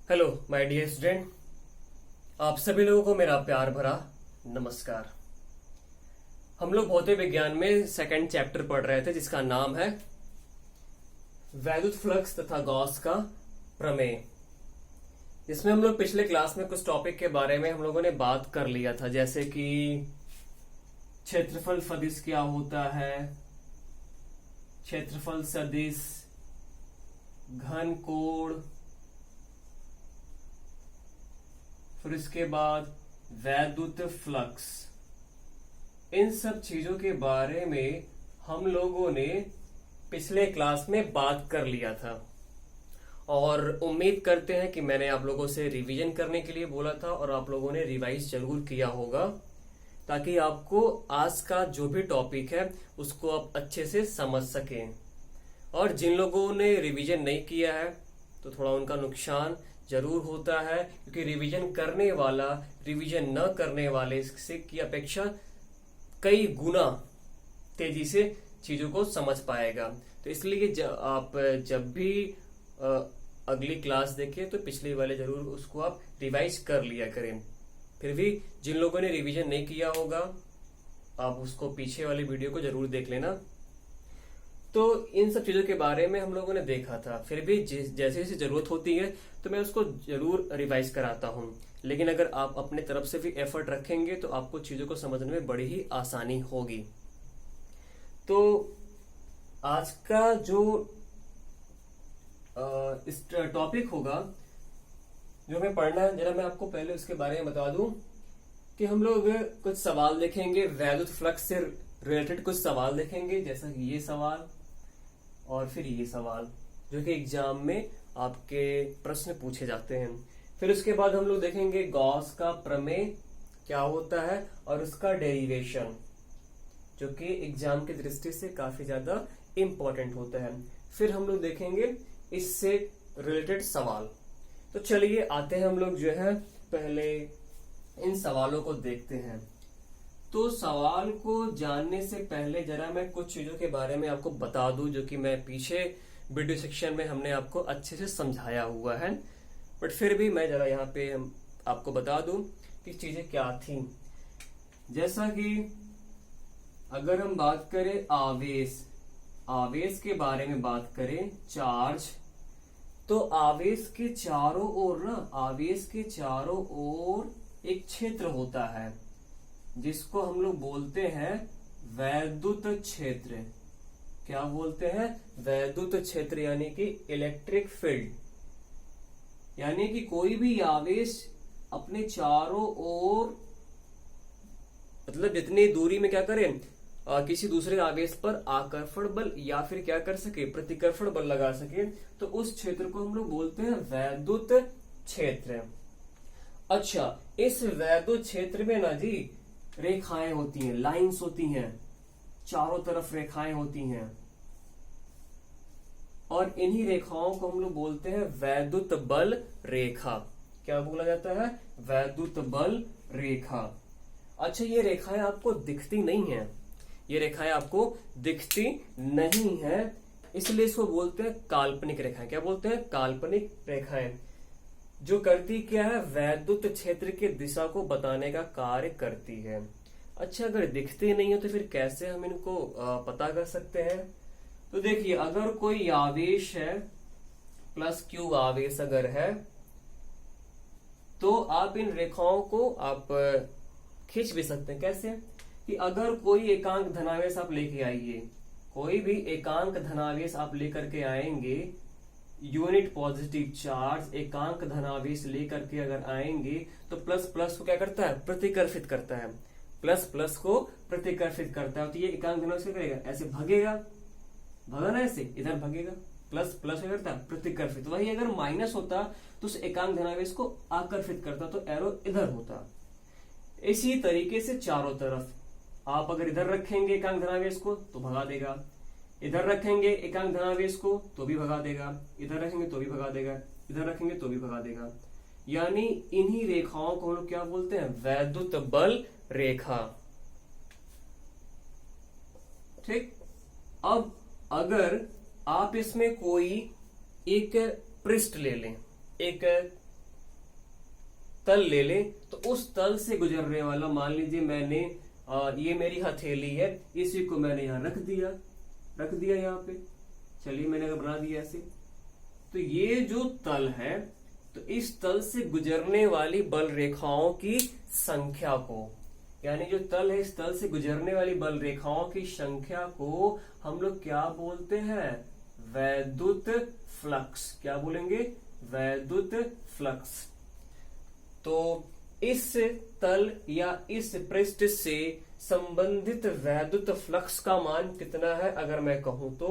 Hello my dear student, आप सभी लोगों को मेरा प्यार भरा नमस्कार। हम लोग भौतिक विज्ञान में सेकंड चैप्टर पढ़ रहे थे जिसका नाम है वैद्युत फ्लक्स तथा गॉस का प्रमेय। इसमें हम लोग पिछले क्लास में कुछ टॉपिक के बारे में हम लोगों ने बात कर लिया था, जैसे कि क्षेत्रफल सदिश क्या होता है, क्षेत्रफल सदिश, घन कोण, फिर इसके बाद वैद्युत फ्लक्स। इन सब चीजों के बारे में हम लोगों ने पिछले क्लास में बात कर लिया था और उम्मीद करते हैं कि मैंने आप लोगों से रिवीजन करने के लिए बोला था और आप लोगों ने रिवाइज जरूर किया होगा, ताकि आपको आज का जो भी टॉपिक है उसको आप अच्छे से समझ सकें। और जिन लोगों ने रिवीजन नहीं किया है तो थोड़ा उनका नुकसान जरूर होता है, क्योंकि रिवीजन करने वाला रिवीजन न करने वाले से की अपेक्षा कई गुना तेजी से चीजों को समझ पाएगा। तो इसलिए आप जब भी अगली क्लास देखें तो पिछले वाले जरूर उसको आप रिवाइज कर लिया करें। फिर भी जिन लोगों ने रिवीजन नहीं किया होगा आप उसको पीछे वाली वीडियो को जरूर देख लेना। तो इन सब चीजों के बारे में हम लोगों ने देखा था। फिर भी जैसे जैसे जरूरत होती है तो मैं उसको जरूर रिवाइज कराता हूँ, लेकिन अगर आप अपने तरफ से भी एफर्ट रखेंगे तो आपको चीजों को समझने में बड़ी ही आसानी होगी। तो आज का जो इस टॉपिक होगा जो हमें पढ़ना है, जरा मैं आपको पहले उसके बारे में बता दूं कि हम लोग कुछ सवाल देखेंगे, वैद्युत फ्लक्स से रिलेटेड कुछ सवाल देखेंगे, जैसा कि ये सवाल और फिर ये सवाल जो कि एग्जाम में आपके प्रश्न पूछे जाते हैं। फिर उसके बाद हम लोग देखेंगे गॉस का प्रमेय क्या होता है और उसका डेरिवेशन, जो कि एग्जाम की दृष्टि से काफी ज्यादा इंपॉर्टेंट होता है। फिर हम लोग देखेंगे इससे रिलेटेड सवाल। तो चलिए आते हैं हम लोग जो है पहले इन सवालों को देखते हैं। तो सवाल को जानने से पहले जरा मैं कुछ चीजों के बारे में आपको बता दूं जो कि मैं पीछे वीडियो सेक्शन में हमने आपको अच्छे से समझाया हुआ है, बट फिर भी मैं जरा यहाँ पे आपको बता दूं कि चीजें क्या थी। जैसा कि अगर हम बात करें आवेश के बारे में बात करें, चार्ज, तो आवेश के चारों ओर एक क्षेत्र होता है जिसको हम लोग बोलते हैं वैद्युत क्षेत्र। क्या बोलते हैं? वैद्युत क्षेत्र, यानी कि इलेक्ट्रिक फील्ड। यानी कि कोई भी आवेश अपने चारों ओर, मतलब जितनी दूरी में क्या करें, किसी दूसरे आवेश पर आकर्षण बल या फिर क्या कर सके, प्रतिकर्षण बल लगा सके, तो उस क्षेत्र को हम लोग बोलते हैं वैद्युत क्षेत्र। अच्छा, इस वैद्युत क्षेत्र में ना जी रेखाएं होती हैं, लाइंस होती हैं, चारों तरफ रेखाएं होती हैं, और इन्हीं रेखाओं को हम लोग बोलते हैं वैद्युत बल रेखा। क्या बोला जाता है? वैद्युत बल रेखा। अच्छा, ये रेखाएं आपको दिखती नहीं है, ये रेखाएं आपको दिखती नहीं है, इसलिए इसको बोलते हैं काल्पनिक रेखाएं। क्या बोलते हैं? काल्पनिक रेखाएं। जो करती क्या है? वैद्युत क्षेत्र की दिशा को बताने का कार्य करती है। अच्छा, अगर दिखती नहीं है तो फिर कैसे हम इनको पता कर सकते हैं? तो देखिए, अगर कोई आवेश है, प्लस क्यू आवेश अगर है, तो आप इन रेखाओं को आप खींच भी सकते हैं। कैसे? कि अगर कोई एकांक धनावेश आप लेके आइए, कोई भी एकांक धनावेश आप लेकर के आएंगे, यूनिट पॉजिटिव चार्ज एकांक धनावेश लेकर के अगर आएंगे, तो प्लस प्लस को क्या करता है? प्रतिकर्षित करता है। प्लस प्लस को प्रतिकर्षित करता है, तो ये एकांक धनावेश क्या करेगा? ऐसे भगेगा ना, ऐसे इधर भगेगा। प्लस प्लस क्या करता है? प्रतिकर्षित। वही अगर माइनस होता तो उस एकांक धनावेश को आकर्षित करता, तो एरो इधर होता। इसी तरीके से चारों तरफ आप अगर इधर रखेंगे एकांक धनावेश को तो भगा देगा, इधर रखेंगे एकांक धनावेश को तो भी भगा देगा, इधर रखेंगे तो भी भगा देगा, इधर रखेंगे तो भी भगा देगा। यानी इन्हीं रेखाओं को हम लोग क्या बोलते हैं? वैद्युत बल रेखा। ठीक। अब अगर आप इसमें कोई एक पृष्ठ ले लें, एक तल ले लें तो उस तल से गुजरने वाला, मान लीजिए मैंने ये मेरी हथेली है, इसी को मैंने यहाँ रख दिया यहाँ पे, चलिए मैंने अगर बना दिया ऐसे, तो ये जो तल है, तो इस तल से गुजरने वाली बल रेखाओं की संख्या को, यानी जो तल है इस तल से गुजरने वाली बल रेखाओं की संख्या को हम लोग क्या बोलते हैं, वैद्युत फ्लक्स। क्या बोलेंगे, वैद्युत फ्लक्स। तो इस तल या इस पृष्ठ से संबंधित वैद्युत फ्लक्स का मान कितना है, अगर मैं कहूं तो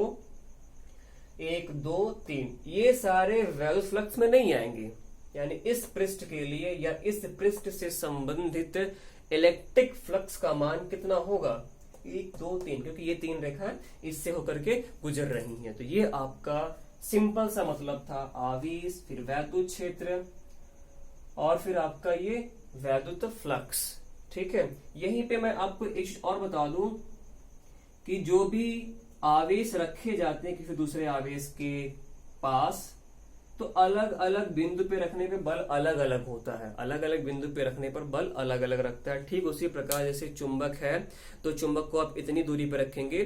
1 2 3, ये सारे वैद्युत फ्लक्स में नहीं आएंगे। यानी इस पृष्ठ के लिए या इस पृष्ठ से संबंधित इलेक्ट्रिक फ्लक्स का मान कितना होगा, 1 2 3, क्योंकि ये 3 रेखा इससे होकर के गुजर रही हैं। तो ये आपका सिंपल सा मतलब था, आवेश, फिर वैद्युत क्षेत्र, और फिर आपका ये वैद्युत फ्लक्स। ठीक है, यहीं पे मैं आपको एक चीज और बता दूं कि जो भी आवेश रखे जाते हैं किसी दूसरे आवेश के पास, तो अलग अलग बिंदु पे रखने पे बल अलग अलग होता है, अलग अलग बिंदु पे रखने पर बल अलग अलग रखता है। ठीक उसी प्रकार जैसे चुंबक है, तो चुंबक को आप इतनी दूरी पे रखेंगे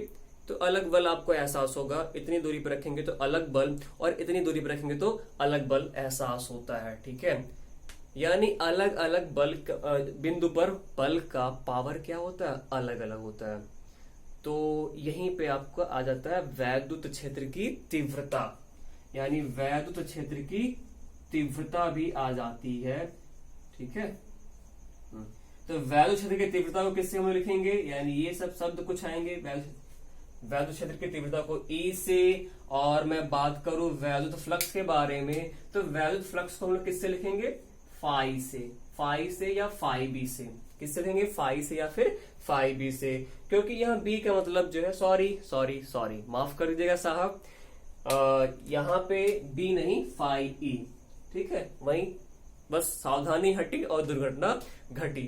तो अलग बल आपको एहसास होगा, इतनी दूरी पे रखेंगे तो अलग बल, और इतनी दूरी पे रखेंगे तो अलग बल एहसास होता है। ठीक है, यानी अलग अलग बल बिंदु पर बल का पावर क्या होता है, अलग अलग होता है। तो यहीं पे आपको आ जाता है वैद्युत क्षेत्र की तीव्रता, यानी वैद्युत क्षेत्र की तीव्रता भी आ जाती है। ठीक है, तो वैद्युत क्षेत्र की तीव्रता को किससे हम लिखेंगे, यानी ये सब शब्द कुछ आएंगे वैद्युत क्षेत्र की तीव्रता को E से, और मैं बात करूं वैद्युत फ्लक्स के बारे में, तो वैद्युत फ्लक्स को हम लोग किससे लिखेंगे, फाई से या फाई बी से। किससे लिखेंगे, फाई से या फिर फाई बी से, क्योंकि यहाँ बी का मतलब जो है, सॉरी माफ कर दीजिएगा साहब, यहाँ पे बी नहीं, फाई ई। ठीक है, वहीं बस सावधानी हटी और दुर्घटना घटी,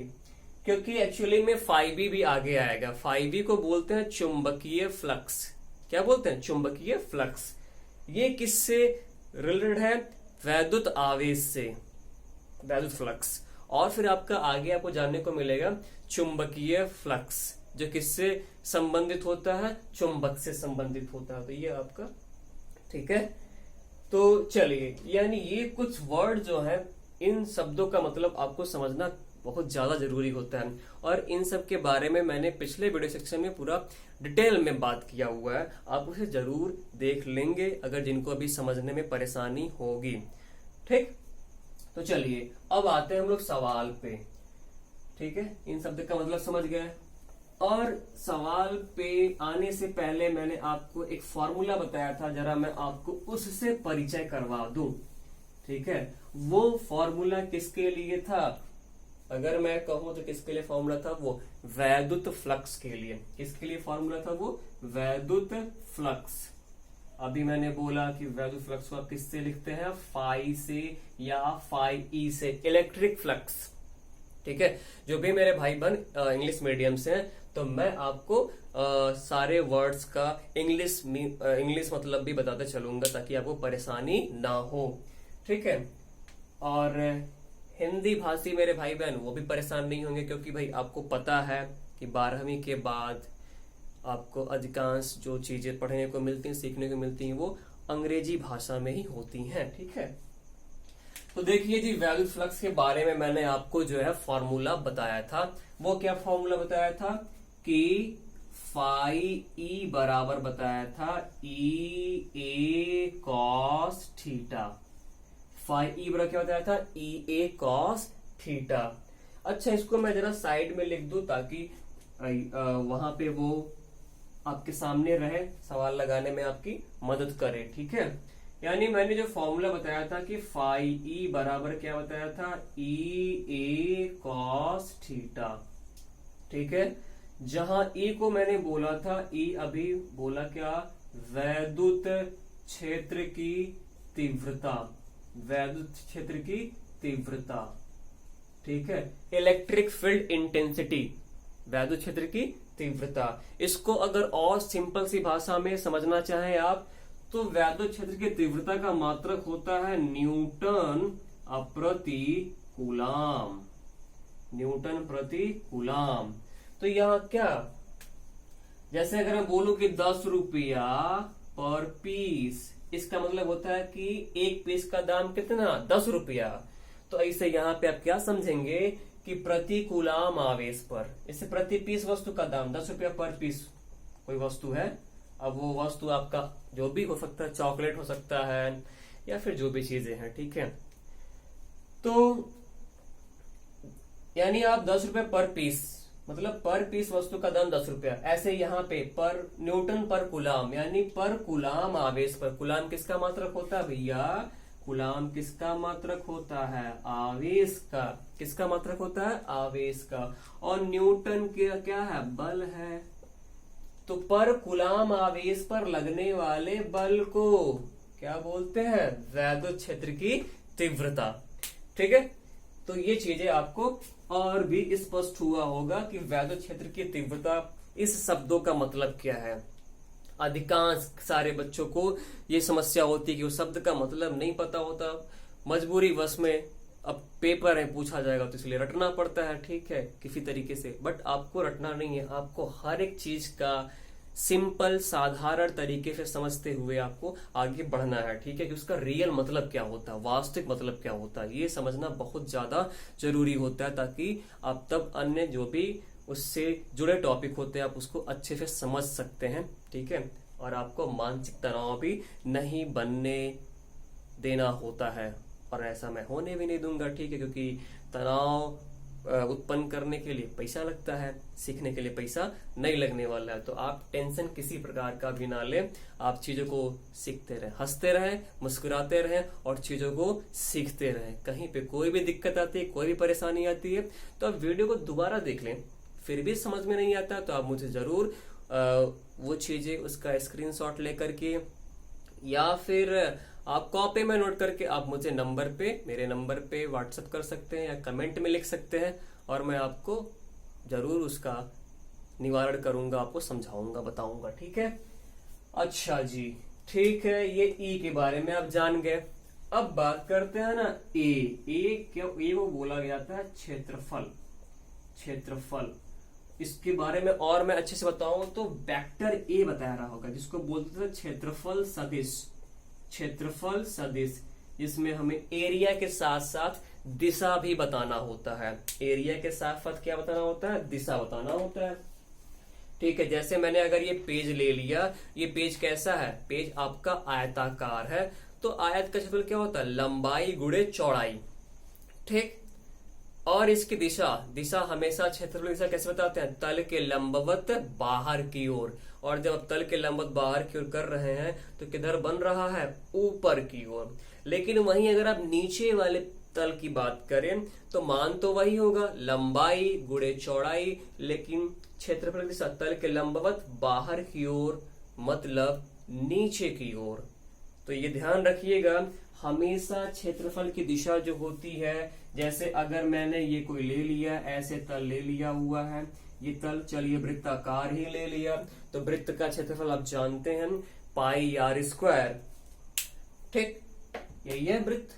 क्योंकि एक्चुअली में फाई बी भी आगे आएगा। फाई बी को बोलते हैं चुंबकीय फ्लक्स। क्या बोलते हैं, चुंबकीय फ्लक्स। ये किससे रिलेटेड है, वैद्युत आवेश से, वैद्युत फ्लक्स। और फिर आपका आगे आपको जानने को मिलेगा चुंबकीय फ्लक्स, जो किससे संबंधित होता है, चुंबक से संबंधित होता है। तो ये आपका, ठीक है, तो चलिए, यानी ये कुछ वर्ड जो है, इन शब्दों का मतलब आपको समझना बहुत ज्यादा जरूरी होता है, और इन सब के बारे में मैंने पिछले वीडियो सेक्शन में पूरा डिटेल में बात किया हुआ है, आप उसे जरूर देख लेंगे अगर जिनको अभी समझने में परेशानी होगी। ठीक, तो चलिए अब आते हैं हम लोग सवाल पे। ठीक है, इन शब्द का मतलब समझ गए, और सवाल पे आने से पहले मैंने आपको एक फॉर्मूला बताया था, जरा मैं आपको उससे परिचय करवा दूं। ठीक है, वो फॉर्मूला किसके लिए था, अगर मैं कहूं तो किसके लिए फॉर्मूला था, वो वैद्युत फ्लक्स के लिए। किसके लिए फॉर्मूला था, वो वैद्युत फ्लक्स। अभी मैंने बोला कि वैद्युत फ्लक्स को आप किससे लिखते हैं, फाई से या फाई ई से, इलेक्ट्रिक फ्लक्स। ठीक है, जो भी मेरे भाई बहन इंग्लिश मीडियम से हैं, तो मैं आपको सारे वर्ड्स का इंग्लिश मतलब भी बताते चलूंगा, ताकि आपको परेशानी ना हो। ठीक है, और हिंदी भाषी मेरे भाई बहन वो भी परेशान नहीं होंगे, क्योंकि भाई आपको पता है कि 12वीं के बाद आपको अधिकांश जो चीजें पढ़ने को मिलती हैं, सीखने को मिलती हैं, वो अंग्रेजी भाषा में ही होती हैं। ठीक है, तो देखिए जी, वैद्युत फ्लक्स के बारे में मैंने आपको जो है फॉर्मूला बताया था। वो क्या फॉर्मूला बताया था कि फाई ई बराबर बताया था ई ए कॉस थीटा। फाई ई बराबर क्या बताया था, ई ए कॉस थीटा। अच्छा, इसको मैं जरा साइड में लिख दूं ताकि वहां पे वो आपके सामने रहे, सवाल लगाने में आपकी मदद करे। ठीक है, यानी मैंने जो फॉर्मूला बताया था कि फाई ई बराबर क्या बताया था, ई ए कॉस थीटा। ठीक है, जहां ई को मैंने बोला था, ई अभी बोला क्या, वैद्युत क्षेत्र की तीव्रता, वैद्युत क्षेत्र की तीव्रता। ठीक है, इलेक्ट्रिक फील्ड इंटेंसिटी, वैद्युत क्षेत्र की तीव्रता। इसको अगर और सिंपल सी भाषा में समझना चाहें आप, तो वैद्युत क्षेत्र की तीव्रता का मात्रक होता है न्यूटन प्रति कूलाम, न्यूटन प्रति कूलाम। तो यहाँ क्या, जैसे अगर मैं बोलूं कि 10 रुपया पर पीस, इसका मतलब होता है कि एक पीस का दाम कितना, 10 रुपया। तो ऐसे यहाँ पे आप क्या समझेंगे कि प्रति कूलाम आवेश पर, इससे प्रति पीस वस्तु का दाम 10 रुपया पर पीस कोई वस्तु है। अब वो वस्तु आपका जो भी हो सकता है, चॉकलेट हो सकता है या फिर जो भी चीजें हैं, ठीक है। तो यानी आप 10 रुपए पर पीस, मतलब पर पीस वस्तु का दाम 10 रुपया। ऐसे यहाँ पे पर न्यूटन पर कूलाम, यानी पर कूलाम आवेश पर। कूलाम किसका मात्रक होता है भैया, कूलाम किसका मात्रक होता है, आवेश का। किसका मात्रक होता है, आवेश का। और न्यूटन क्या है, बल है। तो पर कूलाम आवेश पर लगने वाले बल को क्या बोलते हैं, वैद्युत क्षेत्र की तीव्रता। ठीक है, तो ये चीजें आपको और भी स्पष्ट हुआ होगा कि वैद्युत क्षेत्र की तीव्रता, इस शब्दों का मतलब क्या है। अधिकांश सारे बच्चों को ये समस्या होती है कि वो शब्द का मतलब नहीं पता होता, मजबूरी वश में अब पेपर है पूछा जाएगा तो इसलिए रटना पड़ता है, ठीक है, किसी तरीके से। बट आपको रटना नहीं है, आपको हर एक चीज का सिंपल साधारण तरीके से समझते हुए आपको आगे बढ़ना है, ठीक है, कि उसका रियल मतलब क्या होता है, वास्तविक मतलब क्या होता है, ये समझना बहुत ज्यादा जरूरी होता है, ताकि आप तब अन्य जो भी उससे जुड़े टॉपिक होते हैं आप उसको अच्छे से समझ सकते हैं, ठीक है। और आपको मानसिक तनाव भी नहीं बनने देना होता है, और ऐसा मैं होने भी नहीं दूंगा, ठीक है, क्योंकि तनाव उत्पन्न करने के लिए पैसा लगता है, सीखने के लिए पैसा नहीं लगने वाला है। तो आप टेंशन किसी प्रकार का भी ना लें, आप चीजों को सीखते रहें, हंसते रहें, मुस्कुराते रहें और चीजों को सीखते रहें। कहीं पे कोई भी दिक्कत आती है, कोई भी परेशानी आती है तो आप वीडियो को दोबारा देख लें, फिर भी समझ में नहीं आता तो आप मुझे जरूर वो चीजें उसका स्क्रीनशॉट लेकर के या फिर आप कॉपी में नोट करके आप मुझे मेरे नंबर पे व्हाट्सएप कर सकते हैं या कमेंट में लिख सकते हैं, और मैं आपको जरूर उसका निवारण करूंगा, आपको समझाऊंगा, बताऊंगा, ठीक है। अच्छा जी, ठीक है, ये ई के बारे में आप जान गए। अब बात करते हैं ना ए को बोला गया था क्षेत्रफल। क्षेत्रफल इसके बारे में और मैं अच्छे से बताऊं तो वेक्टर ए बताया रहा होगा, जिसको बोलते थे क्षेत्रफल सदिश। क्षेत्रफल सदिश, इसमें हमें एरिया के साथ साथ दिशा भी बताना होता है। एरिया के साथ साथ क्या बताना होता है, दिशा बताना होता है, ठीक है। जैसे मैंने अगर ये पेज ले लिया, ये पेज कैसा है, पेज आपका आयताकार है, तो आयत का क्षेत्रफल क्या होता है, लंबाई गुणे चौड़ाई, ठीक। और इसकी दिशा हमेशा क्षेत्रफल दिशा कैसे बताते हैं, तल के लंबवत बाहर की ओर। और जब आप तल के लंबवत बाहर की ओर कर रहे हैं तो किधर बन रहा है, ऊपर की ओर। लेकिन वहीं अगर आप नीचे वाले तल की बात करें तो मान तो वही होगा, लंबाई गुणे चौड़ाई, लेकिन क्षेत्रफल दिशा तल के लंबवत बाहर की ओर, मतलब नीचे की ओर। तो ये ध्यान रखिएगा, हमेशा क्षेत्रफल की दिशा जो होती है, जैसे अगर मैंने ये कोई ले लिया, ऐसे तल ले लिया हुआ है, ये तल चलिए वृत्ताकार ही ले लिया, तो वृत्त का क्षेत्रफल आप जानते हैं पाई आर स्क्वायर, ठीक, यही है वृत्त।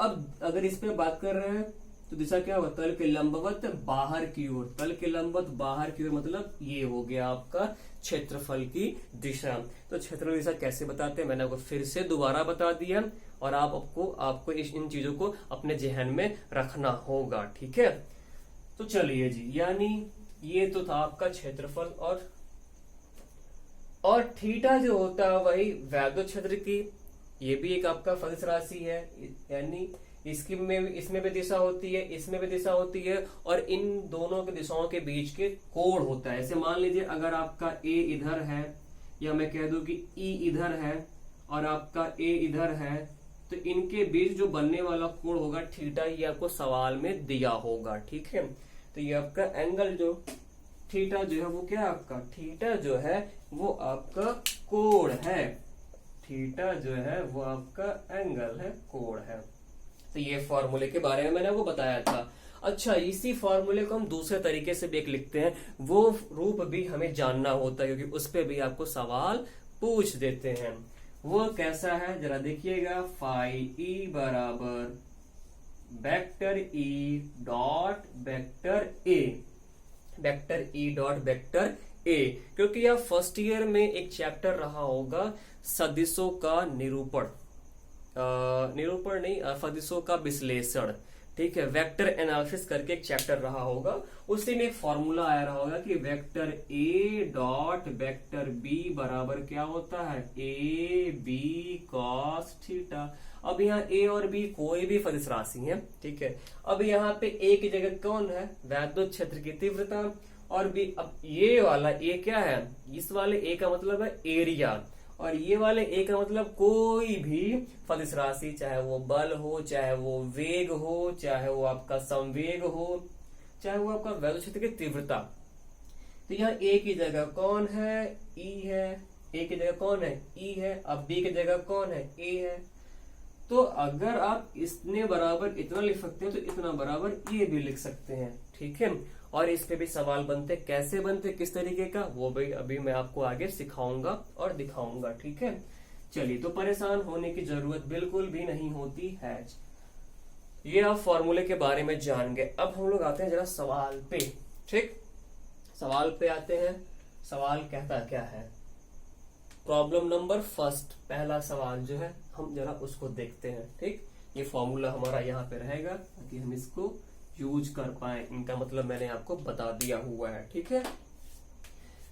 अब अगर इस पे बात कर रहे हैं तो दिशा क्या होगा, तल के लंबवत बाहर की ओर। तल के लंबवत बाहर की ओर मतलब ये हो गया आपका क्षेत्रफल की दिशा। तो क्षेत्रफल दिशा कैसे बताते हैं मैंने आपको फिर से दोबारा बता दिया, और आपको इन चीजों को अपने जहन में रखना होगा, ठीक है। तो चलिए जी, यानी ये तो था आपका क्षेत्रफल, और थीटा जो होता है वही वैद्युत क्षेत्र की, ये भी एक आपका फलस राशि है, यानी इसमें भी दिशा होती है, इसमें भी दिशा होती है, और इन दोनों की दिशाओं के बीच के कोण होता है। ऐसे मान लीजिए अगर आपका ए इधर है, या मैं कह दूं कि ई इधर है और आपका ए इधर है, तो इनके बीच जो बनने वाला कोण होगा थीटा, ये आपको सवाल में दिया होगा, ठीक है। तो ये आपका एंगल जो थीटा जो है वो क्या आपका, थीटा जो है वो आपका कोण है, थीटा जो है वो आपका एंगल है, कोण है। तो ये फॉर्मूले के बारे में मैंने आपको बताया था। अच्छा, इसी फॉर्मूले को हम दूसरे तरीके से भी एक लिखते हैं, वो रूप भी हमें जानना होता है क्योंकि उस पे भी आपको सवाल पूछ देते हैं। वो कैसा है जरा देखिएगा, फाई ई बराबर vector E dot vector A, vector E dot vector A, क्योंकि यह फर्स्ट ईयर में एक चैप्टर रहा होगा सदिशों का निरूपण, निरूपण नहीं, सदिशों का विश्लेषण, ठीक है, वेक्टर एनालिसिस करके एक चैप्टर रहा होगा। उसी में एक फॉर्मूला आया रहा होगा कि vector A dot vector B बराबर क्या होता है, ए बी कॉस थीटा। अब यहाँ ए और बी कोई भी सदिश राशि है, ठीक है। अब यहाँ पे ए की जगह कौन है, वैद्युत क्षेत्र की तीव्रता, और बी, अब ये वाला ए क्या है, इस वाले ए का मतलब है एरिया, और ये वाले ए का मतलब कोई भी सदिश राशि, चाहे वो बल हो, चाहे वो वेग हो, चाहे वो आपका संवेग हो, चाहे वो आपका वैद्युत क्षेत्र की तीव्रता। तो यहाँ ए की जगह कौन है, ई है, ए की जगह कौन है, ई है, अब बी की जगह कौन है, ए है। तो अगर आप इसने बराबर इतना लिख सकते हैं तो इतना बराबर ये भी लिख सकते हैं, ठीक है। और इस पे भी सवाल बनते, कैसे बनते, किस तरीके का, वो भी अभी मैं आपको आगे सिखाऊंगा और दिखाऊंगा, ठीक है। चलिए, तो परेशान होने की जरूरत बिल्कुल भी नहीं होती है। ये आप फॉर्मूले के बारे में जान गए। अब हम लोग आते हैं जरा सवाल पे, ठीक, सवाल पे आते हैं। सवाल कहता क्या है, प्रॉब्लम नंबर फर्स्ट, पहला सवाल जो है हम जरा उसको देखते हैं, ठीक। ये फॉर्मूला हमारा यहाँ पे रहेगा ताकि हम इसको यूज कर पाए, इनका मतलब मैंने आपको बता दिया हुआ है, ठीक है।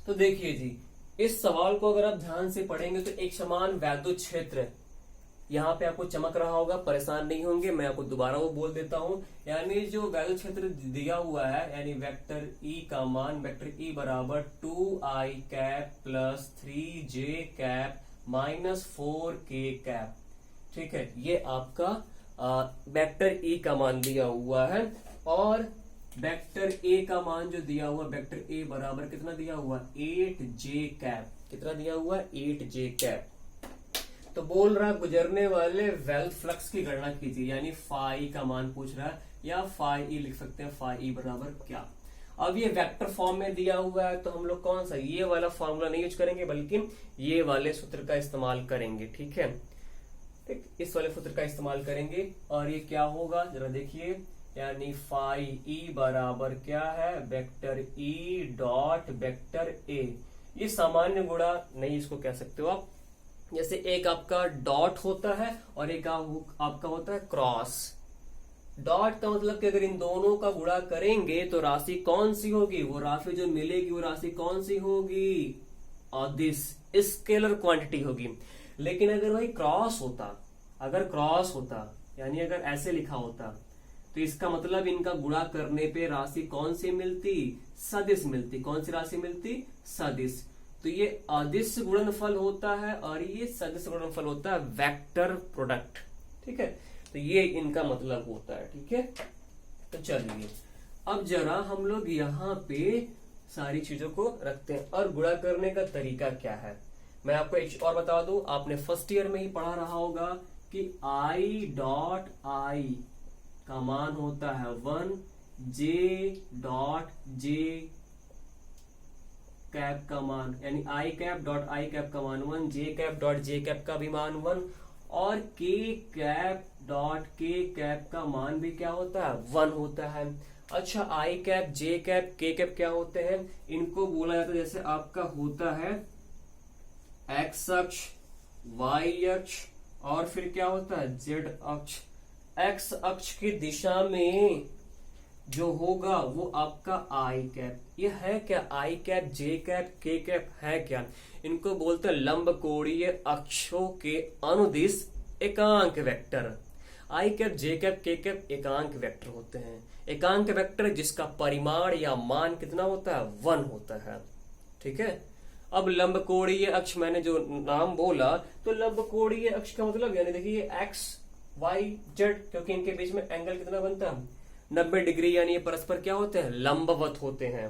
तो देखिए जी, इस सवाल को अगर आप ध्यान से पढ़ेंगे तो एक समान वैद्युत क्षेत्र यहाँ पे आपको चमक रहा होगा, परेशान नहीं होंगे, मैं आपको दोबारा वो बोल देता हूँ। यानी जो वैद्युत क्षेत्र दिया हुआ है, यानी वेक्टर ई का मान, वेक्टर ई बराबर 2i cap plus 3j cap minus 4k cap, ठीक है। ये आपका वेक्टर ई का मान दिया हुआ है, और वेक्टर ए का मान जो दिया हुआ, वेक्टर ए बराबर कितना दिया हुआ, 8j कैप, कितना दिया हुआ, 8j कैप। तो बोल रहा गुजरने वाले वेल्थ फ्लक्स की गणना कीजिए, यानी फाई का मान पूछ रहा है, या फाई ई लिख सकते हैं, फाई ई बराबर क्या। अब ये वेक्टर फॉर्म में दिया हुआ है तो हम लोग कौन सा, ये वाला फॉर्मूला नहीं यूज करेंगे, बल्कि ये वाले सूत्र का इस्तेमाल करेंगे, ठीक है, ठीक, इस वाले सूत्र का इस्तेमाल करेंगे। और ये क्या होगा जरा देखिए, यानी फाई ई बराबर क्या है, vector E dot vector A. ये सामान्य गुणा नहीं इसको कह सकते हो आप, जैसे एक आपका डॉट होता है और एक आपका होता है क्रॉस। डॉट का मतलब कि अगर इन दोनों का गुणा करेंगे तो राशि कौन सी होगी, वो राशि जो मिलेगी वो राशि कौन सी होगी, अदिश, स्केलर क्वांटिटी होगी। लेकिन अगर वही क्रॉस होता, अगर क्रॉस होता यानी अगर ऐसे लिखा होता, तो इसका मतलब इनका गुणा करने पे राशि कौन सी मिलती, सदिश मिलती। कौन सी राशि मिलती, सदिश। तो ये अदिश गुणनफल होता है और ये सदिश गुणनफल होता है, वेक्टर प्रोडक्ट, ठीक है। तो ये इनका मतलब होता है, ठीक है। तो चलिए अब जरा हम लोग यहाँ पे सारी चीजों को रखते हैं, और गुणा करने का तरीका क्या है मैं आपको एक और बता दूं, आपने फर्स्ट ईयर में ही पढ़ा रहा होगा कि आई डॉट आई का मान होता है 1, जे डॉट जे कैप का मान, यानी आई कैप डॉट आई कैप का मान 1, जे कैप डॉट जे कैप का भी मान 1, और के कैप डॉट के कैप का मान भी क्या होता है, 1 होता है। अच्छा, आई cap, j cap, k cap क्या होते हैं, इनको बोला जाता है, जैसे आपका होता है एक्स अक्ष, वाई अक्ष, और फिर क्या होता है जेड अक्ष। एक्स अक्ष की दिशा में जो होगा वो आपका आई कैप, ये है क्या, आई cap, j cap, k cap है क्या, इनको बोलते हैं लंब कोणीय अक्षों के अनुदिश एकांक वेक्टर। आई cap, j cap, k cap एकांक वेक्टर होते हैं। एकांक वेक्टर जिसका परिमाण या मान कितना होता है, 1 होता है, ठीक है। अब लंब कोणीय अक्ष मैंने जो नाम बोला, तो लंब कोणीय अक्ष का मतलब यानी देखिए एक्स वाई जेड, क्योंकि इनके बीच में एंगल कितना बनता है, 90 डिग्री, यानी ये परस्पर क्या होते हैं, लंबवत होते हैं।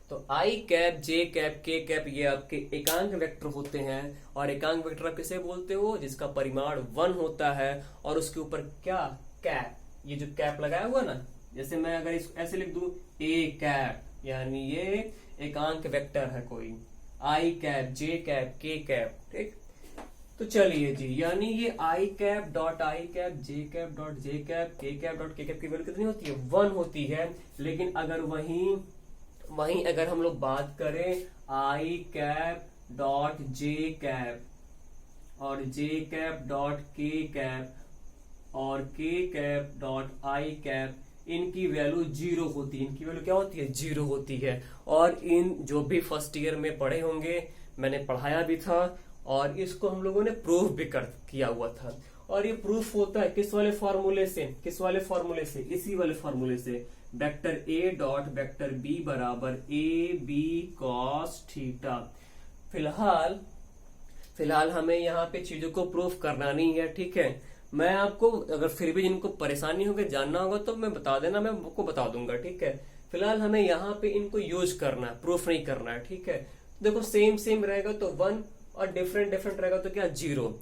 तो आई cap, j cap, k cap ये आपके एकांक वेक्टर होते हैं। और एकांक वेक्टर आप किसे बोलते हो, जिसका परिमाण 1 होता है और उसके ऊपर क्या, कैप, ये जो कैप लगाया हुआ ना, जैसे मैं अगर इसको ऐसे लिख दूं ए कैप, यानी ये एकांक वेक्टर है कोई, i cap, j cap, k cap, ठीक। तो चलिए जी, यानी ये i cap dot i cap, j cap dot j cap, k cap dot k cap की वैल्यू कितनी होती है? 1 होती है। लेकिन अगर वहीं अगर हम लोग बात करें आई कैप डॉट जे कैप और जे कैप डॉट के कैप और के कैप डॉट आई कैप, इनकी वैल्यू 0 होती है। इनकी वैल्यू क्या होती है? 0 होती है। और इन जो भी फर्स्ट ईयर में पढ़े होंगे, मैंने पढ़ाया भी था और इसको हम लोगों ने प्रूफ भी किया हुआ था। और ये प्रूफ होता है किस वाले फॉर्मूले से? किस वाले फॉर्मूले से? इसी वाले फॉर्मूले से, vector A dot vector B बराबर ए बी कॉस थीटा। फिलहाल हमें यहाँ पे चीजों को प्रूफ करना नहीं है, ठीक है। मैं आपको अगर फिर भी जिनको परेशानी होगी, जानना होगा तो मैं बता देना, मैं आपको बता दूंगा, ठीक है। फिलहाल हमें यहाँ पे इनको यूज करना है, प्रूफ नहीं करना है, ठीक है। देखो सेम रहेगा तो 1 और डिफरेंट रहेगा तो क्या? 0।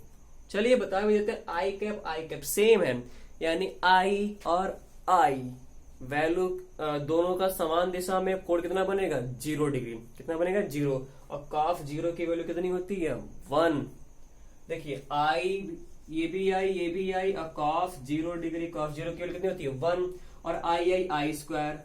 चलिए बता भी देते हैं, आई कैप सेम है, यानी आई और आई वैल्यू दोनों का समान दिशा में कोण कितना बनेगा? 0 डिग्री। कितना बनेगा? 0। और कॉफ 0 की वैल्यू कितनी होती है? 1। देखिए आई, ये भी आई और कॉफ 0 डिग्री, कॉफ 0 की वैल्यू कितनी होती है? 1। और आई स्क्वायर,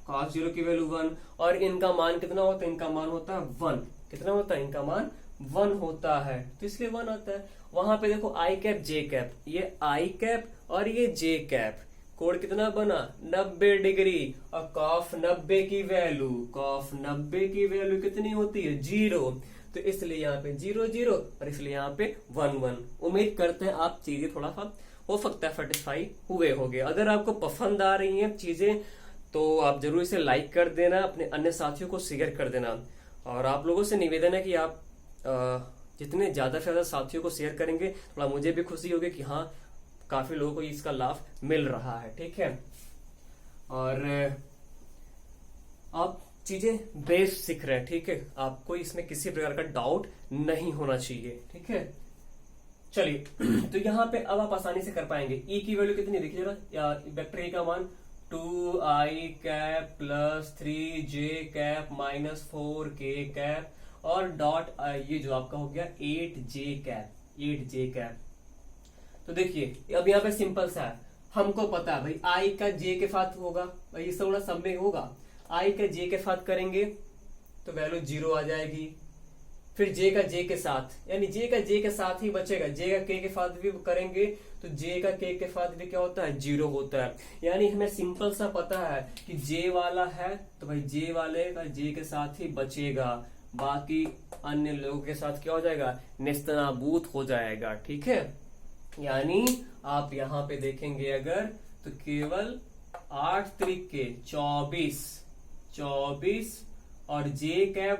कॉस 0 की वैल्यू 1। और इनका मान कितना होता है? इनका मान होता है 1। कितना होता है? इनका मान 1 होता है, तो इसलिए 1 आता है। वहां पे देखो आई कैप जे कैप, ये आई कैप और ये जे कैप, कोण कितना बना? 90 डिग्री। और कॉफ 90 की वैल्यू कितनी होती है? 0। तो इसलिए यहाँ पे 0 और इसलिए यहाँ पे 1 उम्मीद करते हैं आप चीजें थोड़ा सा हो सकता है सेटिस्फाई हुए होंगे। अगर आपको पसंद आ रही हैं चीजें तो आप जरूर इसे लाइक कर देना, अपने अन्य साथियों को शेयर कर देना। और आप लोगों से निवेदन है कि आप जितने ज्यादा से ज्यादा साथियों को शेयर करेंगे, थोड़ा मुझे भी खुशी होगी कि हाँ काफी लोगों को इसका लाभ मिल रहा है, ठीक है। और आप चीजें बेस सीख रहे हैं, ठीक है। आपको इसमें किसी प्रकार का डाउट नहीं होना चाहिए, ठीक है। चलिए तो यहाँ पे अब आप आसानी से कर पाएंगे। ई की वैल्यू कितनी देखिए जरा, वेक्टर ए का मान 2i cap plus 3j cap minus 4k cap और डॉट ये जो आपका हो गया 8j कैप। तो देखिए अब यहाँ पे सिंपल सा है, हमको पता है भाई आई का जे के साथ होगा, भाई इससे बड़ा सब में होगा। आई का जे के साथ करेंगे तो वैल्यू 0 आ जाएगी। फिर जे का जे के साथ, यानी जे का जे के साथ ही बचेगा। जे का के साथ भी करेंगे तो जे का के साथ भी क्या होता है? 0 होता है। यानी हमें सिंपल सा पता है कि जे वाला है तो भाई जे वाले का जे के साथ ही बचेगा, बाकी अन्य लोगों के साथ क्या हो जाएगा? नेस्तनाबूत हो जाएगा, ठीक है। यानी आप यहाँ पे देखेंगे अगर तो केवल 8 त्रिक के 24 और जे कैप